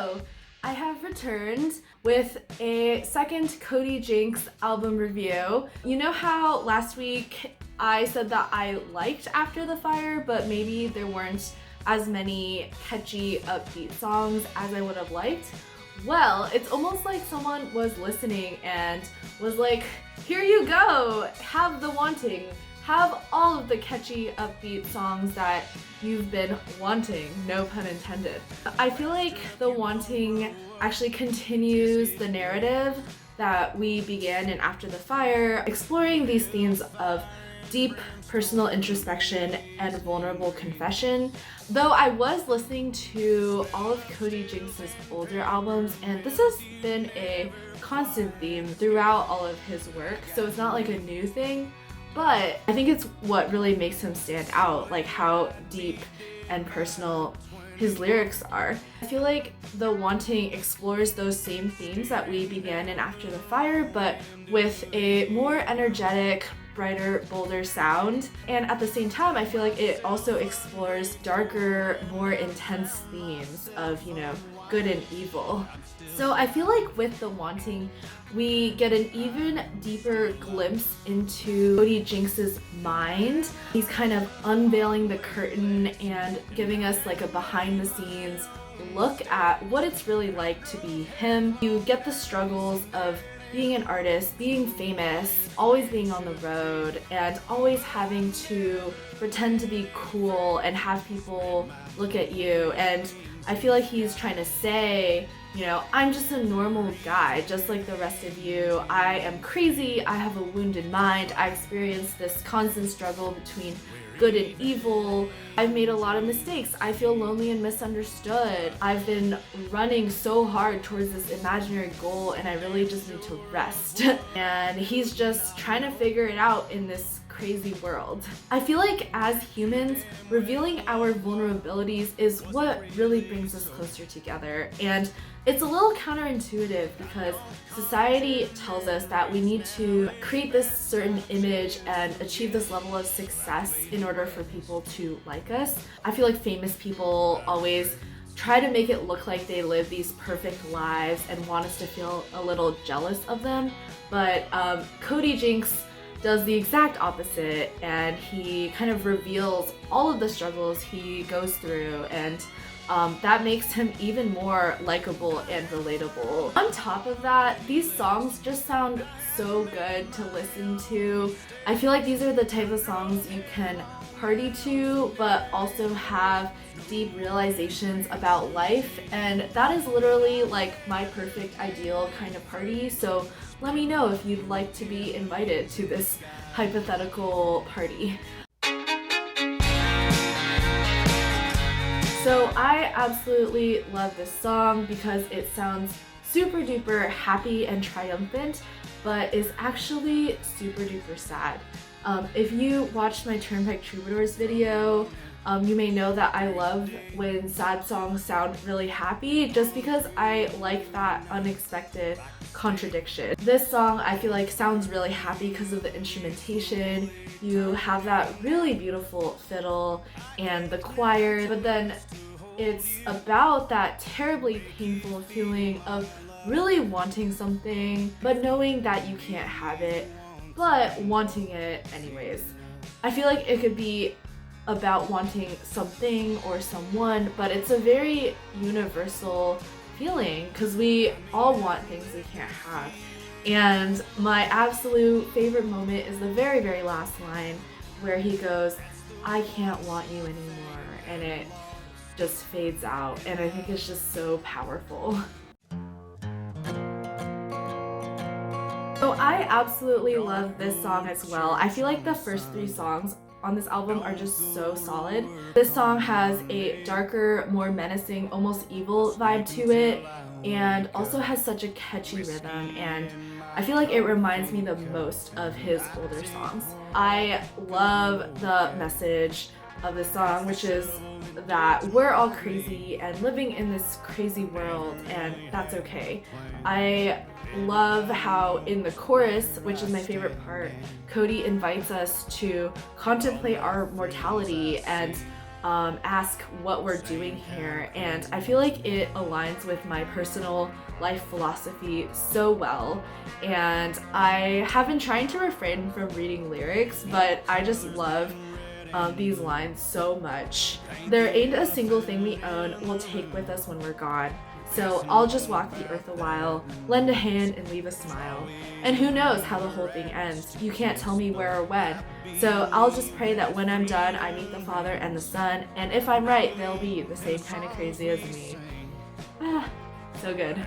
Hello! I have returned with a second Cody Jinks album review. You know how last week I said that I liked After the Fire, but maybe there weren't as many catchy, upbeat songs as I would have liked? Well, it's almost like someone was listening and was like, here you go, have the wanting. Have all of the catchy, upbeat songs that you've been wanting, no pun intended. I feel like the wanting actually continues the narrative that we began in After the Fire, exploring these themes of deep personal introspection and vulnerable confession. Though I was listening to all of Cody Jinks' older albums, and this has been a constant theme throughout all of his work, so it's not like a new thing. But I think it's what really makes him stand out, like how deep and personal his lyrics are. I feel like The Wanting explores those same themes that we began in After the Fire, but with a more energetic, brighter, bolder sound. And at the same time, I feel like it also explores darker, more intense themes of, good and evil. So I feel like with The Wanting, we get an even deeper glimpse into Cody Jinks' mind. He's kind of unveiling the curtain and giving us like a behind the scenes look at what it's really like to be him. You get the struggles of being an artist, being famous, always being on the road, and always having to pretend to be cool and have people look at you. And I feel like he's trying to say, I'm just a normal guy, just like the rest of you. I am crazy, I have a wounded mind, I experience this constant struggle between good and evil. I've made a lot of mistakes. I feel lonely and misunderstood. I've been running so hard towards this imaginary goal and I really just need to rest. And he's just trying to figure it out in this crazy world. I feel like as humans, revealing our vulnerabilities is what really brings us closer together. And it's a little counterintuitive because society tells us that we need to create this certain image and achieve this level of success in order for people to like us. I feel like famous people always try to make it look like they live these perfect lives and want us to feel a little jealous of them. But Cody Jinks does the exact opposite, and he kind of reveals all of the struggles he goes through, and that makes him even more likable and relatable. On top of that, these songs just sound so good to listen to. I feel like these are the type of songs you can party to, but also have deep realizations about life, and that is literally like my perfect ideal kind of party. So let me know if you'd like to be invited to this hypothetical party. So I absolutely love this song because it sounds super duper happy and triumphant, but is actually super duper sad. If you watched my Turnpike Troubadours video, you may know that I love when sad songs sound really happy just because I like that unexpected contradiction. This song I feel like sounds really happy because of the instrumentation. You have that really beautiful fiddle and the choir, but then it's about that terribly painful feeling of really wanting something, but knowing that you can't have it, but wanting it anyways. I feel like it could be about wanting something or someone, but it's a very universal feeling because we all want things we can't have. And my absolute favorite moment is the very, very last line where he goes, "I can't want you anymore," and it just fades out, and I think it's just so powerful. So I absolutely love this song as well. I feel like the first three songs on this album are just so solid. This song has a darker, more menacing, almost evil vibe to it, and also has such a catchy rhythm, and I feel like it reminds me the most of his older songs. I love the message of this song, which is that we're all crazy and living in this crazy world, and that's okay. I love how in the chorus, which is my favorite part, Cody invites us to contemplate our mortality and ask what we're doing here, and I feel like it aligns with my personal life philosophy so well. And I have been trying to refrain from reading lyrics, but I just love these lines so much. There ain't a single thing we own we'll take with us when we're gone. So I'll just walk the earth a while, lend a hand and leave a smile. And who knows how the whole thing ends? You can't tell me where or when. So I'll just pray that when I'm done, I meet the Father and the Son, and if I'm right, they'll be the same kind of crazy as me. Ah, so good.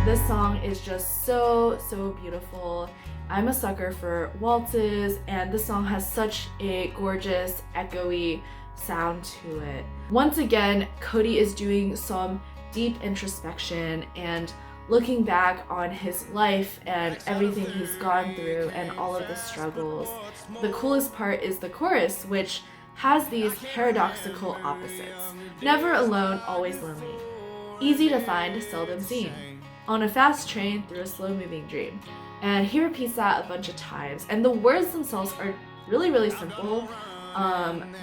This song is just so beautiful. I'm a sucker for waltzes, and this song has such a gorgeous, echoey sound to it. Once again, Cody is doing some deep introspection and looking back on his life and everything he's gone through and all of the struggles. The coolest part is the chorus, which has these paradoxical opposites. Never alone, always lonely. Easy to find, seldom seen. On a fast train through a slow-moving dream. And he repeats that a bunch of times. And the words themselves are really simple.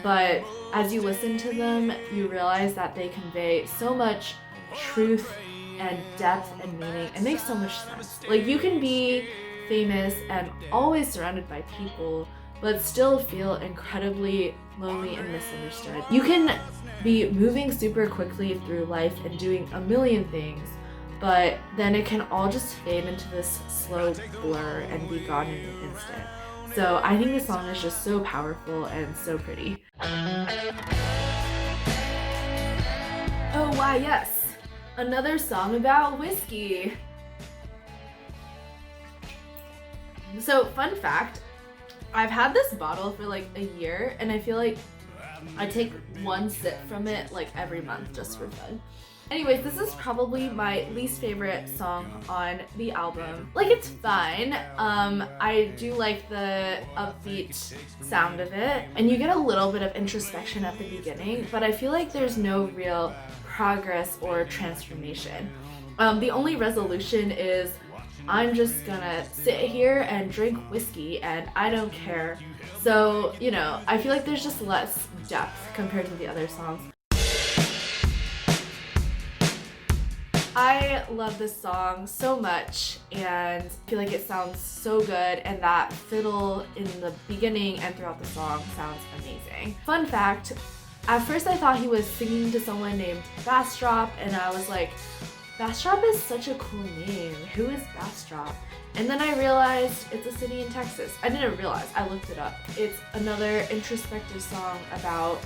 But as you listen to them, you realize that they convey so much truth and depth and meaning. It makes so much sense. Like, you can be famous and always surrounded by people, but still feel incredibly lonely and misunderstood. You can be moving super quickly through life and doing a million things, but then it can all just fade into this slow blur and be gone in an instant. So I think this song is just so powerful and so pretty. Oh, why yes, another song about whiskey. So fun fact, I've had this bottle for like a year, and I feel like I take one sip from it like every month just for fun. Anyways, this is probably my least favorite song on the album. Like, it's fine. I do like the upbeat sound of it, and you get a little bit of introspection at the beginning, but I feel like there's no real progress or transformation. The only resolution is, I'm just gonna sit here and drink whiskey and I don't care. So, you know, I feel like there's just less depth compared to the other songs. I love this song so much, and I feel like it sounds so good, and that fiddle in the beginning and throughout the song sounds amazing. Fun fact, at first I thought he was singing to someone named Bastrop, and I was like, Bastrop is such a cool name. Who is Bastrop? And then I realized it's a city in Texas. I didn't realize, I looked it up. It's another introspective song about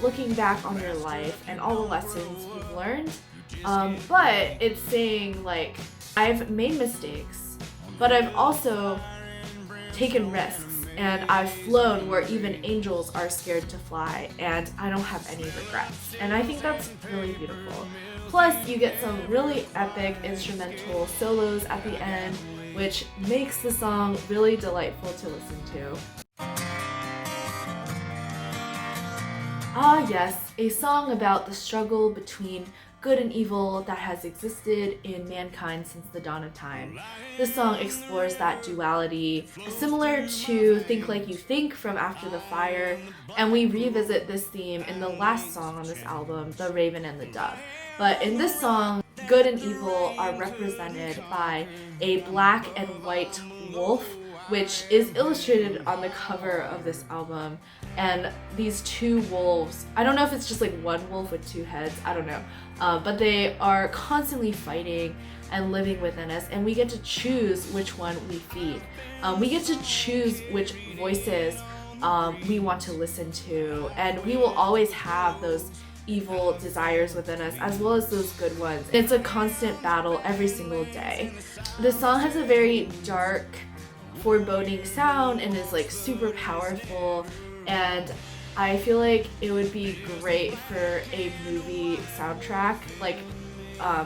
looking back on your life and all the lessons you've learned. But it's saying, like, I've made mistakes, but I've also taken risks, and I've flown where even angels are scared to fly, and I don't have any regrets. And I think that's really beautiful. Plus, you get some really epic instrumental solos at the end, which makes the song really delightful to listen to. Ah yes, a song about the struggle between good and evil that has existed in mankind since the dawn of time. This song explores that duality, similar to Think Like You Think from After the Fire, and we revisit this theme in the last song on this album, The Raven and the Dove. But in this song, good and evil are represented by a black and white wolf, which is illustrated on the cover of this album. And these two wolves, I don't know if it's just like one wolf with two heads, I don't know. But they are constantly fighting and living within us, and we get to choose which one we feed. We get to choose which voices we want to listen to, and we will always have those evil desires within us as well as those good ones. It's a constant battle every single day. The song has a very dark, foreboding sound and is like super powerful, and I feel like it would be great for a movie soundtrack, like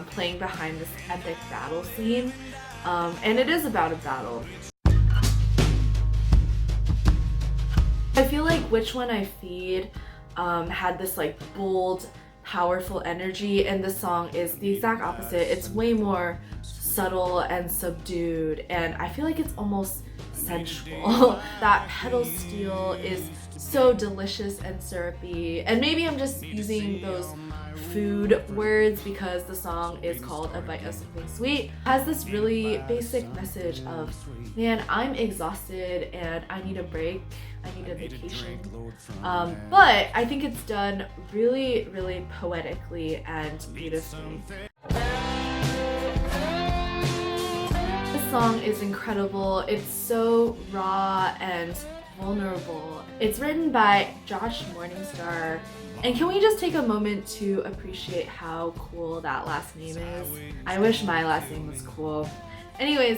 playing behind this epic battle scene. And it is about a battle. I feel like Which One I Feed had this like bold, powerful energy, and this song is the exact opposite. It's way more subtle and subdued, and I feel like it's almost sensual. That pedal steel is so delicious and syrupy. And maybe I'm just using those food words because the song is called A Bite of Something Sweet. It has this really basic message of, man, I'm exhausted and I need a break. I need a vacation. But I think it's done really, really poetically and beautifully. This song is incredible. It's so raw and vulnerable. It's written by Josh Morningstar. And can we just take a moment to appreciate how cool that last name is? I wish my last name was cool. Anyways,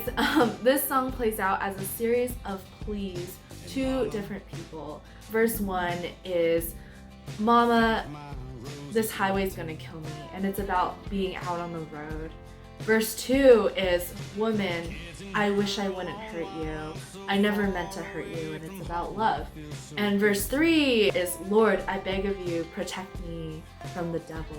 this song plays out as a series of pleas to different people. Verse 1 is, Mama, this highway's gonna kill me, and it's about being out on the road. Verse 2 is, Woman, I wish I wouldn't hurt you. I never meant to hurt you, and it's about love. And verse 3 is, Lord, I beg of you, protect me from the devil.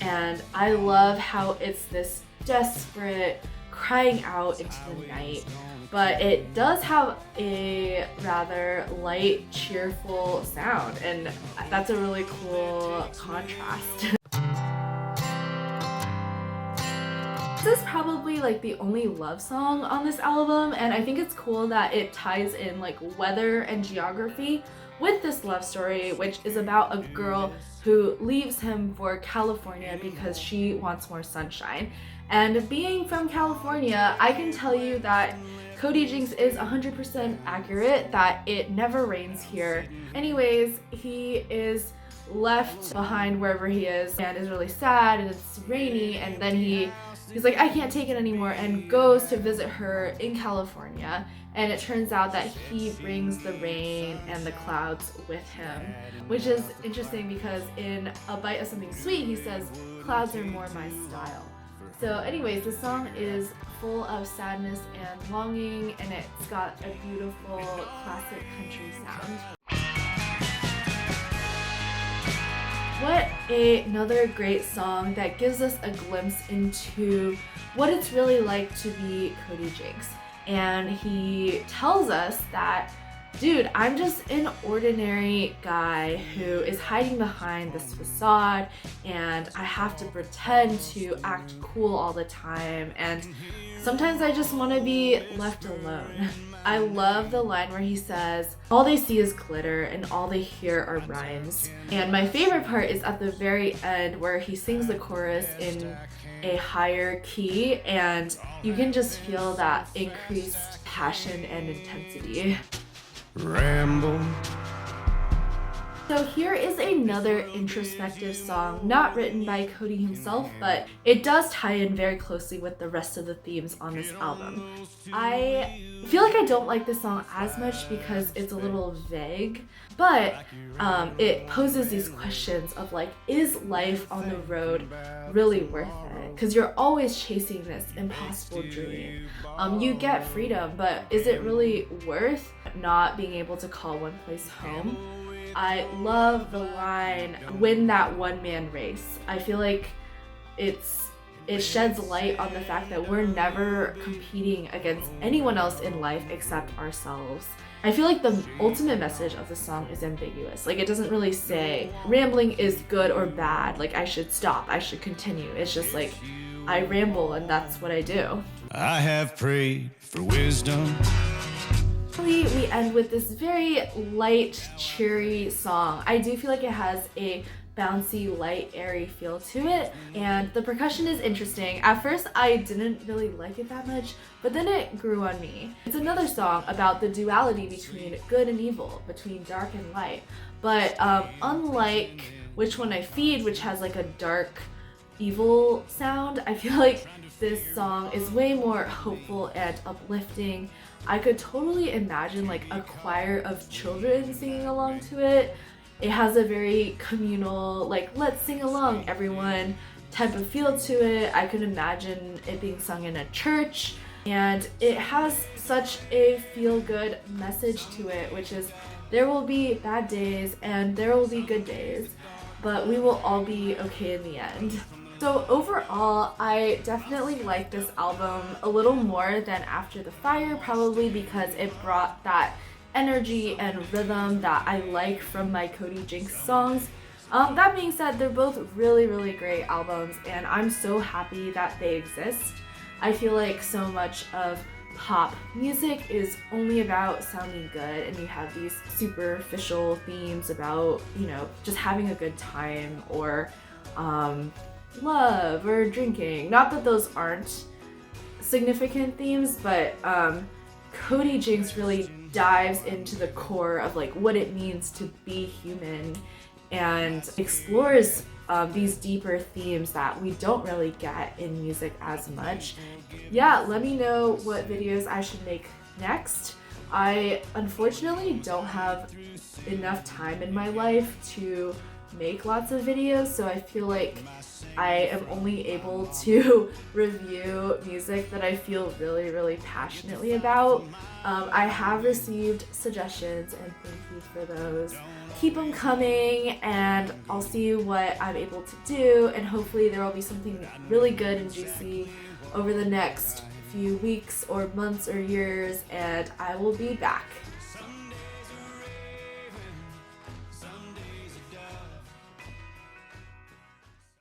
And I love how it's this desperate crying out into the night, but it does have a rather light, cheerful sound, and that's a really cool contrast. This is probably like the only love song on this album, and I think it's cool that it ties in like weather and geography with this love story, which is about a girl who leaves him for California because she wants more sunshine. And being from California, I can tell you that Cody Jinks is 100% accurate, that it never rains here. Anyways, he is left behind wherever he is and is really sad, and it's rainy, and then he's like, I can't take it anymore, and goes to visit her in California. And it turns out that he brings the rain and the clouds with him, which is interesting because in A Bite of Something Sweet, he says, clouds are more my style. So anyways, the song is full of sadness and longing, and it's got a beautiful classic country sound. What another great song that gives us a glimpse into what it's really like to be Cody Jinks. And he tells us that, dude, I'm just an ordinary guy who is hiding behind this facade, and I have to pretend to act cool all the time, and sometimes I just want to be left alone. I love the line where he says, all they see is glitter and all they hear are rhymes. And my favorite part is at the very end where he sings the chorus in a higher key, and you can just feel that increased passion and intensity. Ramble. So here is another introspective song, not written by Cody himself, but it does tie in very closely with the rest of the themes on this album. I feel like I don't like this song as much because it's a little vague, but it poses these questions of like, is life on the road really worth it? Because you're always chasing this impossible dream. You get freedom, but is it really worth not being able to call one place home? I love the line, win that one-man race. I feel like it sheds light on the fact that we're never competing against anyone else in life except ourselves. I feel like the ultimate message of the song is ambiguous. Like, it doesn't really say rambling is good or bad, like I should stop, I should continue. It's just like, I ramble and that's what I do. I have prayed for wisdom. We end with this very light, cheery song. I do feel like it has a bouncy, light, airy feel to it, and the percussion is interesting. At first, I didn't really like it that much, but then it grew on me. It's another song about the duality between good and evil, between dark and light. But unlike Which One I Feed, which has like a dark, evil sound, I feel like this song is way more hopeful and uplifting. I could totally imagine like a choir of children singing along to it. It has a very communal, like, let's sing along everyone type of feel to it. I could imagine it being sung in a church, and it has such a feel-good message to it, which is there will be bad days and there will be good days, but we will all be okay in the end. So overall, I definitely like this album a little more than After the Fire, probably because it brought that energy and rhythm that I like from my Cody Jinks songs. That being said, they're both really, really great albums, and I'm so happy that they exist. I feel like so much of pop music is only about sounding good, and you have these superficial themes about, just having a good time or love or drinking. Not that those aren't significant themes, but Cody Jinks really dives into the core of like what it means to be human and explores these deeper themes that we don't really get in music as much. Yeah, let me know what videos I should make next. I unfortunately don't have enough time in my life to make lots of videos, so I feel like I am only able to review music that I feel really, really passionately about. I have received suggestions, and thank you for those. Keep them coming, and I'll see what I'm able to do, and hopefully there will be something really good and juicy over the next few weeks or months or years, and I will be back.